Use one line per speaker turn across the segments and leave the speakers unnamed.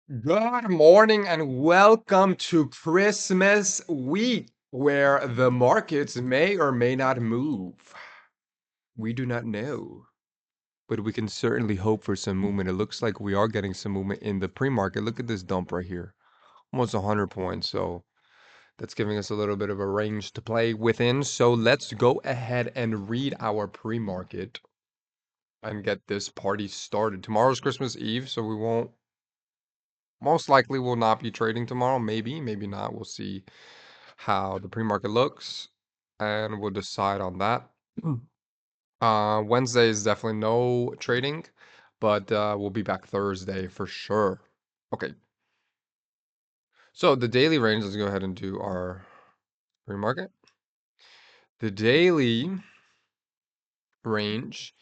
Good morning and welcome to Christmas week, where the markets may or may not move. We do not know, but we can certainly hope for some movement. It looks like we are getting some movement in the pre-market. Look at this dump right here, almost 100 points. So that's giving us a little bit of a range to play within. So let's go ahead and read our pre-market and get this party started. Tomorrow's Christmas Eve, so we won't most likely will not be trading tomorrow. Maybe, maybe not. We'll see how the pre-market looks, and we'll decide on that. Wednesday is definitely no trading, but we'll be back Thursday for sure. Okay, so the daily range, let's go ahead and do our pre-market. The daily range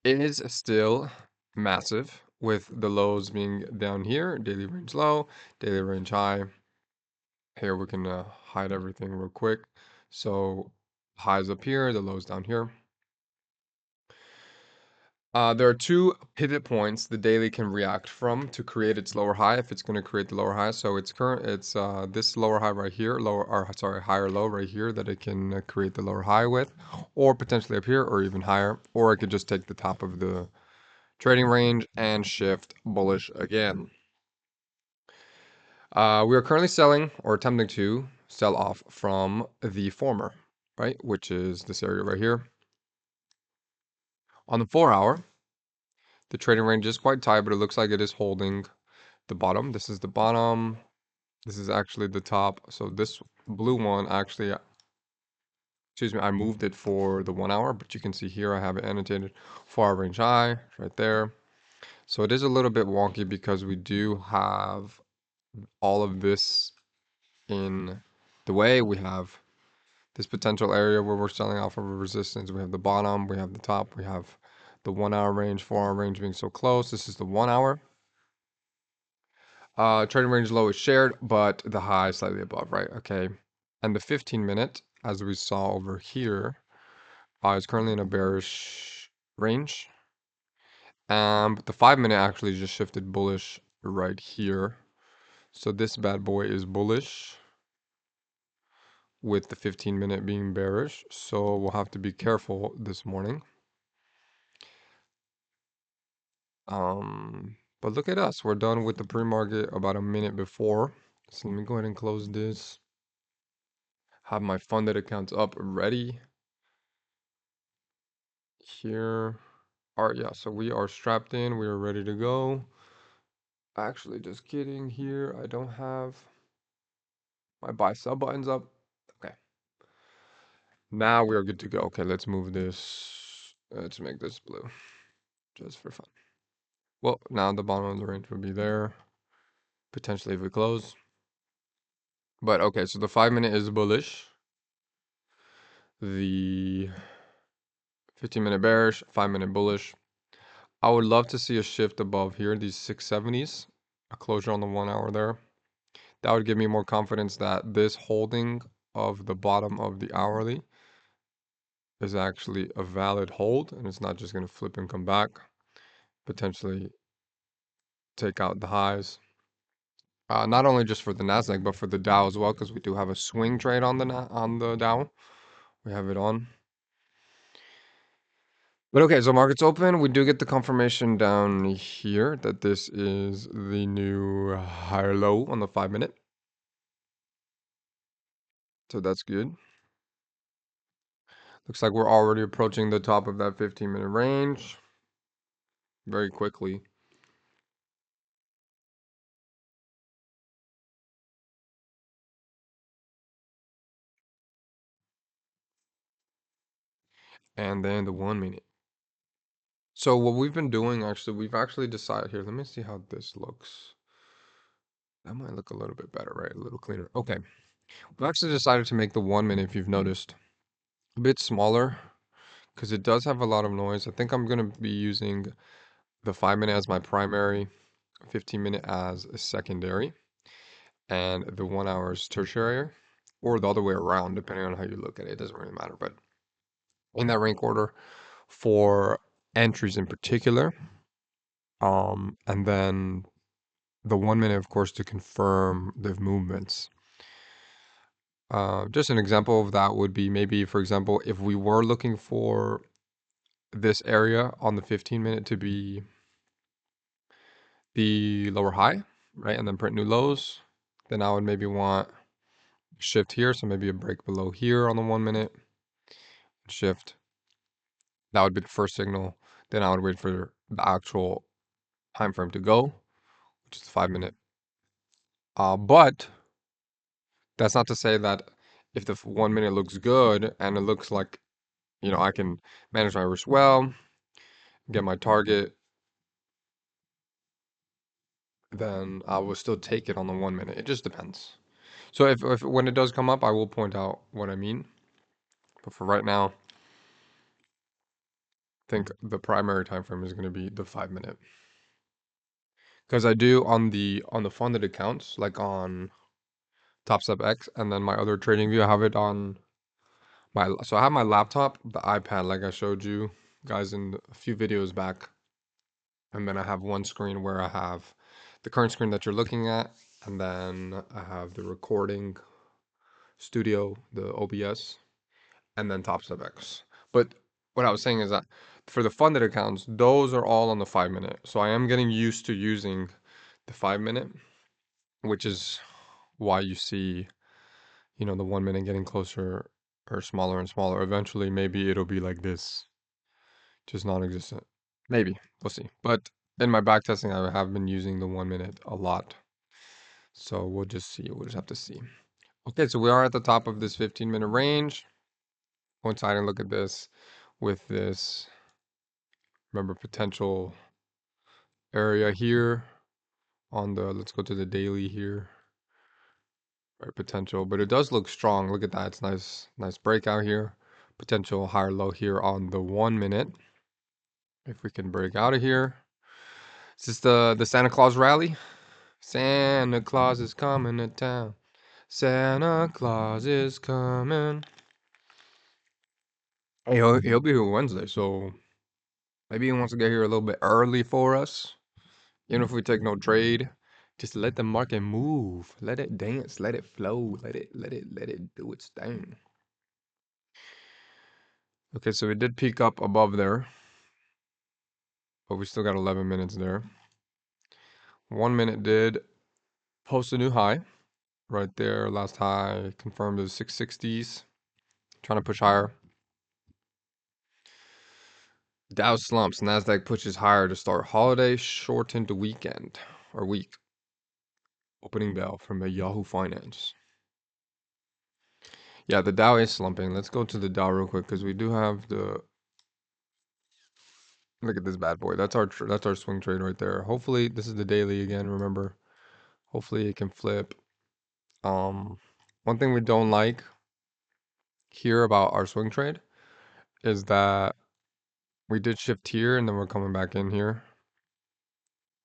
is still massive, with the lows being down here, daily range low, daily range high. Here we can hide everything real quick. So highs up here, the lows down here. There are two pivot points the daily can react from to create its lower high if it's going to create the lower high. So it's this lower high right here, higher low right here that it can create the lower high with, or potentially up here or even higher, or I could just take the top of the trading range and shift bullish again. We are currently selling or attempting to sell off from the former, right? Which is this area right here. On the 4 hour, the trading range is quite tight, but it looks like it is holding the bottom. This is the bottom. This is actually the top. So this blue one actually, excuse me, I moved it for the 1 hour, but you can see here I have it annotated 4 hour range high right there. So it is a little bit wonky because we do have all of this in the way. We have this potential area where we're selling off of a resistance. We have the bottom, we have the top, we have the 1 hour range, 4 hour range being so close. This is the 1 hour. Trading range low is shared, but the high is slightly above, right? Okay. And the 15 minute, as we saw over here, is currently in a bearish range. But the 5 minute actually just shifted bullish right here. So this bad boy is bullish with the 15 minute being bearish. So we'll have to be careful this morning. But look at us. We're done with the pre-market about a minute before. So let me go ahead and close this. Have my funded accounts up ready here. All right, yeah, so we are strapped in. We are ready to go. Actually, just kidding here. I don't have my buy sell buttons up. Okay. Now we are good to go. Okay, let's move this. Let's make this blue just for fun. Well, now the bottom of the range would be there. Potentially if we close. But okay, so the 5 minute is bullish. The 15 minute bearish, 5 minute bullish. I would love to see a shift above here, these 670s, a closure on the 1 hour there. That would give me more confidence that this holding of the bottom of the hourly is actually a valid hold and it's not just going to flip and come back, potentially take out the highs. Not only just for the Nasdaq, but for the Dow as well, because we do have a swing trade on the Dow. We have it on. But okay, so market's open. We do get the confirmation down here that this is the new higher low on the 5 minute. So that's good. Looks like we're already approaching the top of that 15-minute range very quickly. And then the 1 minute. So what we've been doing actually, we've actually decided here. Let me see how this looks. That might look a little bit better, right? A little cleaner. Okay. We've actually decided to make the 1 minute, if you've noticed, a bit smaller because it does have a lot of noise. I think I'm going to be using the 5 minute as my primary, 15 minute as a secondary, and the 1 hour is tertiary, or the other way around, depending on how you look at it. It doesn't really matter. But in that rank order for entries in particular, and then the 1 minute, of course, to confirm the movements. Just an example of that would be maybe, for example, if we were looking for this area on the 15 minute to be the lower high, right? And then print new lows, then I would maybe want shift here. So maybe a break below here on the 1 minute, shift. That would be the first signal. Then I would wait for the actual time frame to go, which is the 5 minute. But that's not to say that if the 1 minute looks good and it looks like, I can manage my risk well, get my target, then I will still take it on the 1 minute. It just depends. So if when it does come up, I will point out what I mean. But for right now, I think the primary time frame is going to be the 5 minute. Because I do on the funded accounts, like on TopStep X, and then my other trading view, I have it on so I have my laptop, the iPad, like I showed you guys in a few videos back, and then I have one screen where I have the current screen that you're looking at, and then I have the recording studio, the OBS, and then TopStep X. But what I was saying is that for the funded accounts, those are all on the 5 minute. So I am getting used to using the 5 minute, which is why you see, the 1 minute getting closer or smaller and smaller. Eventually, maybe it'll be like this, just non-existent. Maybe. We'll see. But in my back testing, I have been using the 1 minute a lot. So we'll just see. We'll just have to see. Okay, so we are at the top of this 15-minute range. Go inside and look at this with this, remember, potential area here on the, let's go to the daily here. Right, potential, but it does look strong. Look at that. It's nice breakout here. Potential higher low here on the 1 minute. If we can break out of here. Is this the Santa Claus rally? Santa Claus is coming to town. Santa Claus is coming. Hey, he'll be here Wednesday, so maybe he wants to get here a little bit early for us. Even if we take no trade, just let the market move. Let it dance. Let it flow. Let it do its thing. Okay, so we did peak up above there, but we still got 11 minutes there. 1 minute did post a new high right there. Last high confirmed is 660s. Trying to push higher. Dow slumps. Nasdaq pushes higher to start holiday, short into weekend or week. Opening bell from a Yahoo Finance. Yeah, the Dow is slumping. Let's go to the Dow real quick because we do have the. Look at this bad boy. That's our swing trade right there. Hopefully this is the daily again. Remember, hopefully it can flip. One thing we don't like here about our swing trade is that we did shift here and then we're coming back in here.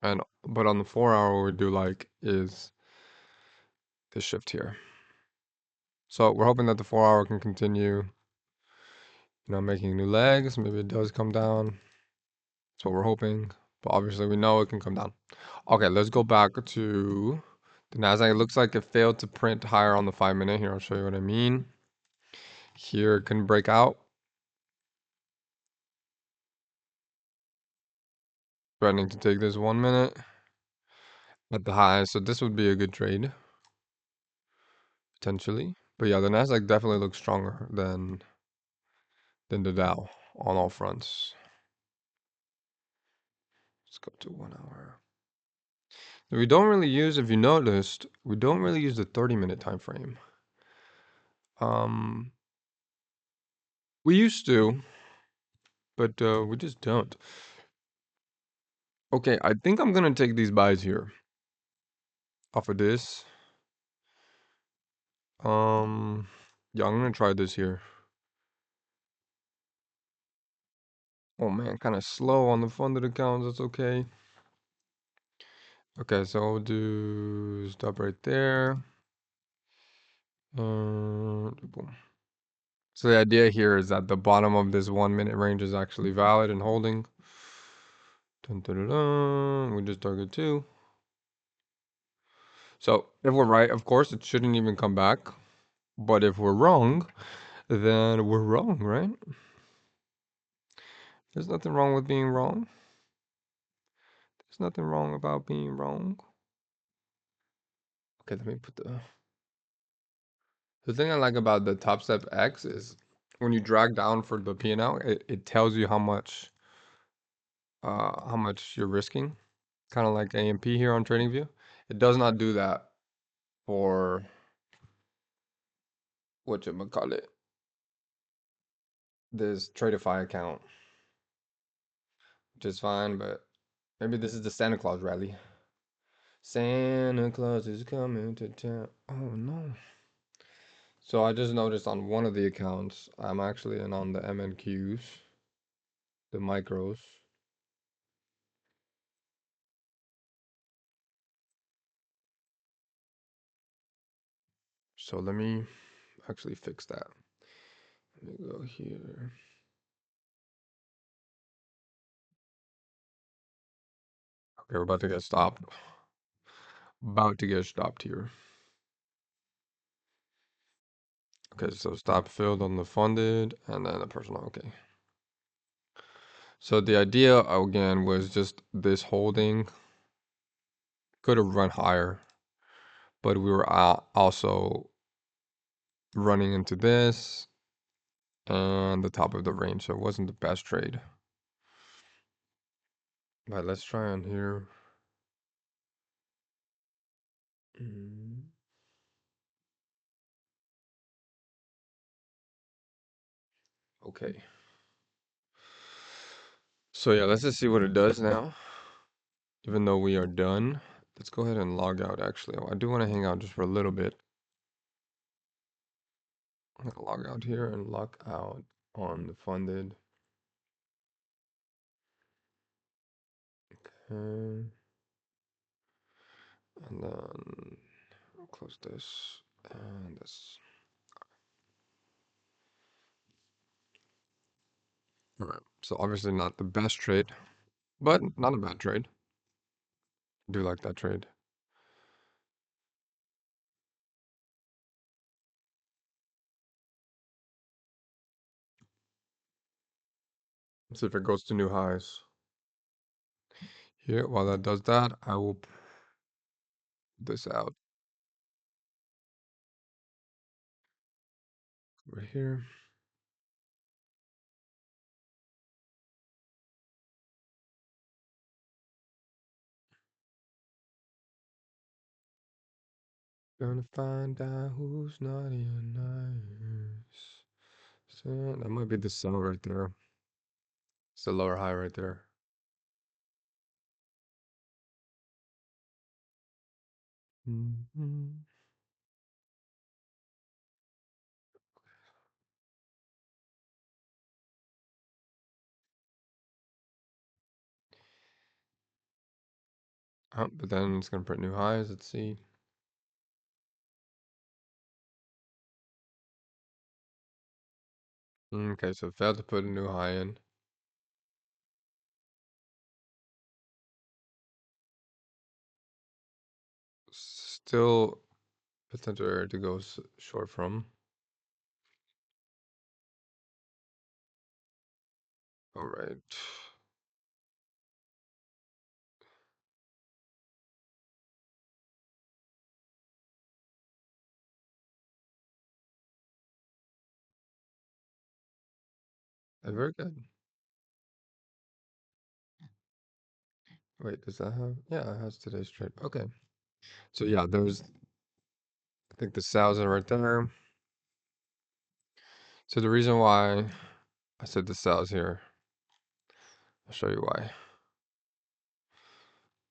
But on the 4 hour, what we do like is this shift here. So we're hoping that the 4 hour can continue, making new legs. Maybe it does come down. That's what we're hoping. But obviously we know it can come down. Okay, let's go back to the Nasdaq. It looks like it failed to print higher on the 5 minute. Here, I'll show you what I mean. Here it can break out. Threatening to take this 1 minute at the high. So this would be a good trade. Potentially. But yeah, the Nasdaq definitely looks stronger than the Dow on all fronts. Let's go to 1 hour. We don't really use, if you noticed, we don't really use the 30-minute time frame. We used to, but we just don't. Okay, I think I'm gonna take these buys here off of this. Yeah, I'm gonna try this here. Oh man, kind of slow on the funded accounts. That's okay. Okay, so I'll do stop right there. Boom. So the idea here is that the bottom of this 1 minute range is actually valid and holding. Dun, dun, dun, dun. We just target 2. So if we're right, of course, it shouldn't even come back. But if we're wrong, then we're wrong, right? There's nothing wrong with being wrong. There's nothing wrong about being wrong. Okay, let me put the thing I like about the Top Step X is when you drag down for the P&L, it tells you how much you're risking. Kind of like AMP here on TradingView. It does not do that for whatchamacallit, this Tradeify account, which is fine, but maybe this is the Santa Claus rally. Santa Claus is coming to town. Oh no. So I just noticed on one of the accounts, I'm actually in on the MNQs, the micros. So let me actually fix that. Let me go here. Okay, we're about to get stopped. About to get stopped here. Okay, so stop filled on the funded and then the personal. Okay. So the idea again was just this holding could have run higher, but we were also running into this and the top of the range, so it wasn't the best trade. But let's try on here. Okay. So yeah, let's just see what it does now. Even though we are done, let's go ahead and log out actually. I do want to hang out just for a little bit. I'm gonna log out here and log out on the funded. Okay. And then I'll close this and this. All right. So obviously not the best trade, but not a bad trade. I do like that trade. Let's see if it goes to new highs. Here, while that does that, I will put this out over here. Gonna find out who's naughty and nice. So that might be the sell right there. It's the lower high right there. Mhm. But then it's gonna print new highs. Let's see. Okay, so it failed to put a new high in. Still potential area to go short from. All right. Very good. Wait, does that have? Yeah, it has today's trade. Okay. So yeah, I think the sales are right there. So the reason why I said the sales here, I'll show you why.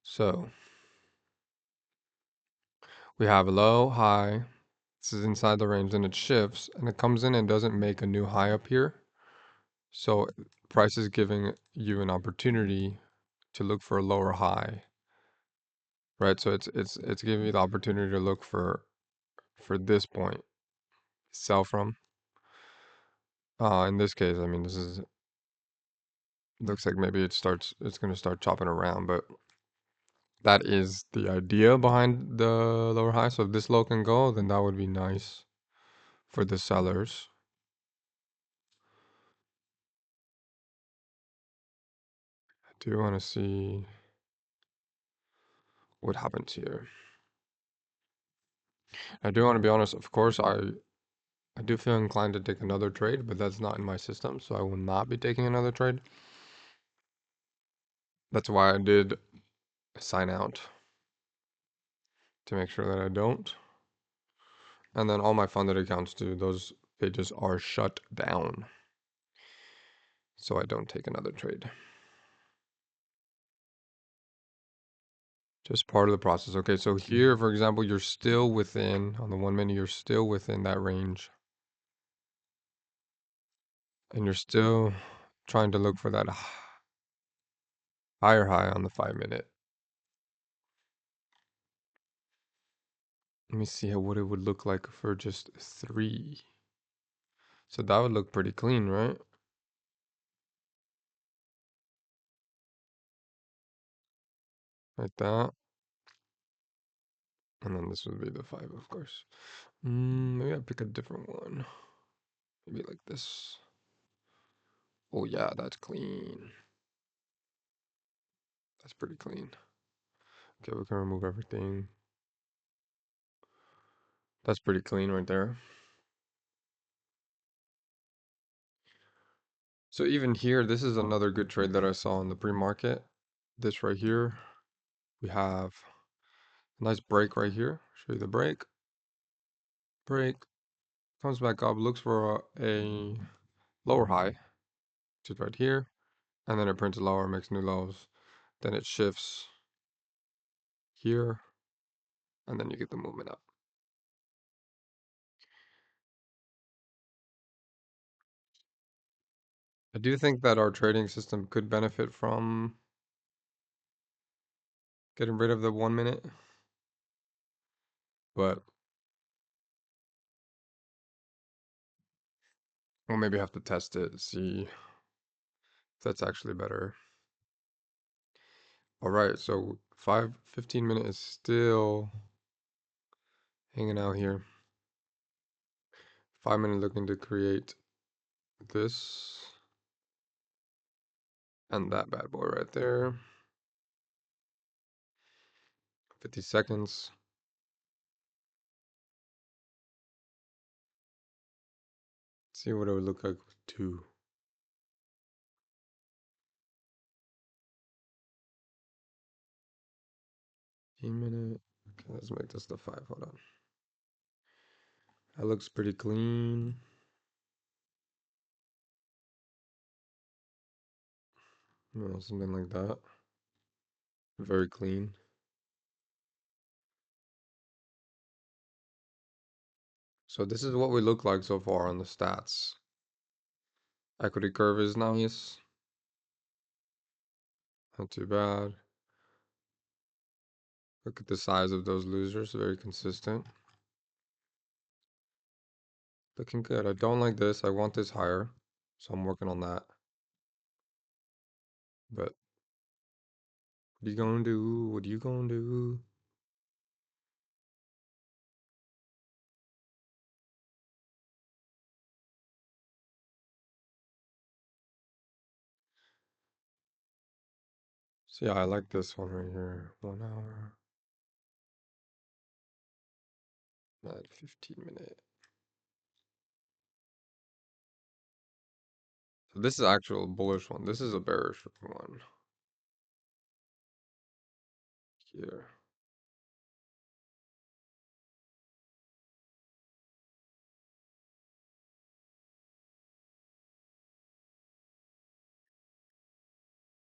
So we have a low, high. This is inside the range, then it shifts and it comes in and doesn't make a new high up here. So price is giving you an opportunity to look for a lower high, right? So it's giving you the opportunity to look for this point, sell from. In this case, I mean, this is looks like maybe it's gonna start chopping around, but That is the idea behind the lower high. So if this low can go, then that would be nice for the sellers. I do want to see what happens here. I do want to be honest, of course, I do feel inclined to take another trade, but that's not in my system, so I will not be taking another trade. That's why I did sign out to make sure that I don't. And then all my funded accounts too, those pages are shut down, so I don't take another trade. Just part of the process. Okay, so here, for example, you're still within, on the 1 minute, you're still within that range. And you're still trying to look for that higher high on the 5 minute. Let me see what it would look like for just 3. So that would look pretty clean, right? Like that. And then this would be the 5, of course. Maybe I pick a different one. Maybe like this. Oh yeah, that's clean. That's pretty clean. Okay, we can remove everything. That's pretty clean right there. So even here, this is another good trade that I saw in the pre-market. This right here, we have a nice break right here. Show you the break. Break. Comes back up, looks for a lower high, which is right here. And then it prints lower, makes new lows. Then it shifts here. And then you get the movement up. I do think that our trading system could benefit from getting rid of the 1 minute. But we'll maybe have to test it, see if that's actually better. All right, so 15 minute is still hanging out here. 5 minute looking to create this and that bad boy right there. 50 seconds. See what it would look like with 2. 15 minute. Okay, let's make this the 5. Hold on. That looks pretty clean. Something like that. Very clean. So this is what we look like so far on the stats. Equity curve is nice. Not too bad. Look at the size of those losers, very consistent. Looking good. I don't like this. I want this higher. So I'm working on that. But what are you gonna do? What are you gonna do? So yeah, I like this one right here. 1 hour. Not 15 minute. So this is actual bullish one. This is a bearish one. Here.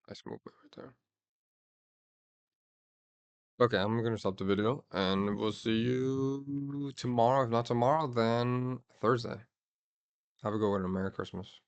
Nice movement right there. Okay, I'm gonna stop the video and we'll see you tomorrow. If not tomorrow, then Thursday. Have a good one and Merry Christmas.